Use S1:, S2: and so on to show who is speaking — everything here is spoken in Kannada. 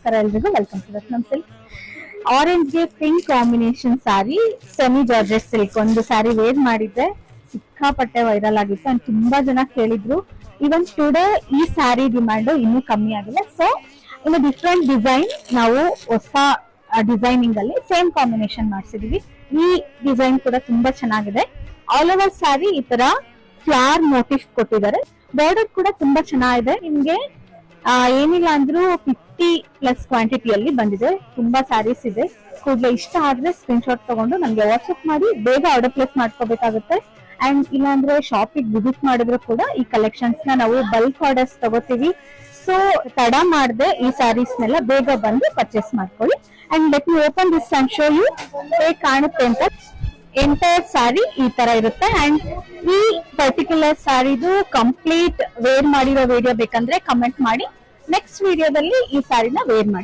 S1: ನಮಸ್ಕಾರ ಎಲ್ರಿಗೂ, welcome to Ratnam silk. Orange ಗೆ pink combination sari, semi georgette silk ಒಂದು ಸಾರಿ ವೇರ್ ಮಾಡಿದ್ದೆ, ಸಿಕ್ಕಾಪಟ್ಟೆ ವೈರಲ್ ಆಗಿತ್ತು ಅಂಡ್ ತುಂಬಾ ಜನ ಕೇಳಿದ್ರು. ಇವನ್ ಟುಡೇ ಈ ಸ್ಯಾರಿ ಡಿಮ್ಯಾಂಡ್ ಇನ್ನೂ ಕಮ್ಮಿ ಆಗಿಲ್ಲ. ಸೊ ಇನ್ನು ಡಿಫ್ರೆಂಟ್ ಡಿಸೈನ್, ನಾವು ಹೊಸ ಡಿಸೈನಿಂಗ್ ಅಲ್ಲಿ ಸೇಮ್ ಕಾಂಬಿನೇಷನ್ ಮಾಡಿಸಿದೀವಿ. ಈ ಡಿಸೈನ್ ಕೂಡ ತುಂಬಾ ಚೆನ್ನಾಗಿದೆ. ಆಲ್ ಓವರ್ ಸ್ಯಾರಿ ಈ ತರ ಫ್ಲವರ್ ಮೋಟಿಫ್ ಕೊಟ್ಟಿದ್ದಾರೆ. ಬಾರ್ಡರ್ ಕೂಡ ತುಂಬಾ ಚೆನ್ನಾಗಿದೆ. ನಿಮ್ಗೆ ಏನಿಲ್ಲ ಅಂದ್ರೂ 50+ ಕ್ವಾಂಟಿಟಿಯಲ್ಲಿ ಬಂದಿದೆ. ತುಂಬಾ ಸ್ಯಾರೀಸ್ ಇದೆ. ಕೂಡಲೇ ಇಷ್ಟ ಆದ್ರೆ ಸ್ಕ್ರೀನ್ ಶಾಟ್ ತಗೊಂಡು ನಮ್ಗೆ ವಾಟ್ಸ್ಆಪ್ ಮಾಡಿ ಬೇಗ ಆರ್ಡರ್ ಪ್ಲೇಸ್ ಮಾಡ್ಕೋಬೇಕಾಗುತ್ತೆ. ಅಂಡ್ ಇಲ್ಲಾಂದ್ರೆ ಶಾಪಿಗೆ ವಿಸಿಟ್ ಮಾಡಿದ್ರು ಕೂಡ ಈ ಕಲೆಕ್ಷನ್ಸ್ ನ ನಾವು ಬಲ್ಕ್ ಆರ್ಡರ್ಸ್ ತಗೋತೀವಿ. ಸೊ ತಡ ಮಾಡದೆ ಈ ಸ್ಯಾರೀಸ್ ನೆಲ್ಲ ಬೇಗ ಬಂದು ಪರ್ಚೇಸ್ ಮಾಡ್ಕೊಳ್ಳಿ. And let me open this and show you ಹೇಗೆ ಕಾಣುತ್ತೆ ಅಂತ. ಎಂಟೈರ್ ಸ್ಯಾರಿ ಈ ತರ ಇರುತ್ತೆ. ಅಂಡ್ ಈ ಪರ್ಟಿಕ್ಯುಲರ್ ಸ್ಯಾರಿದು ಕಂಪ್ಲೀಟ್ ವೇರ್ ಮಾಡಿರೋ ವಿಡಿಯೋ ಬೇಕಂದ್ರೆ ಕಮೆಂಟ್ ಮಾಡಿ. ನೆಕ್ಸ್ಟ್ ವಿಡಿಯೋದಲ್ಲಿ ಈ ಸ್ಯಾರಿನ ವೇರ್ ಮಾಡಿ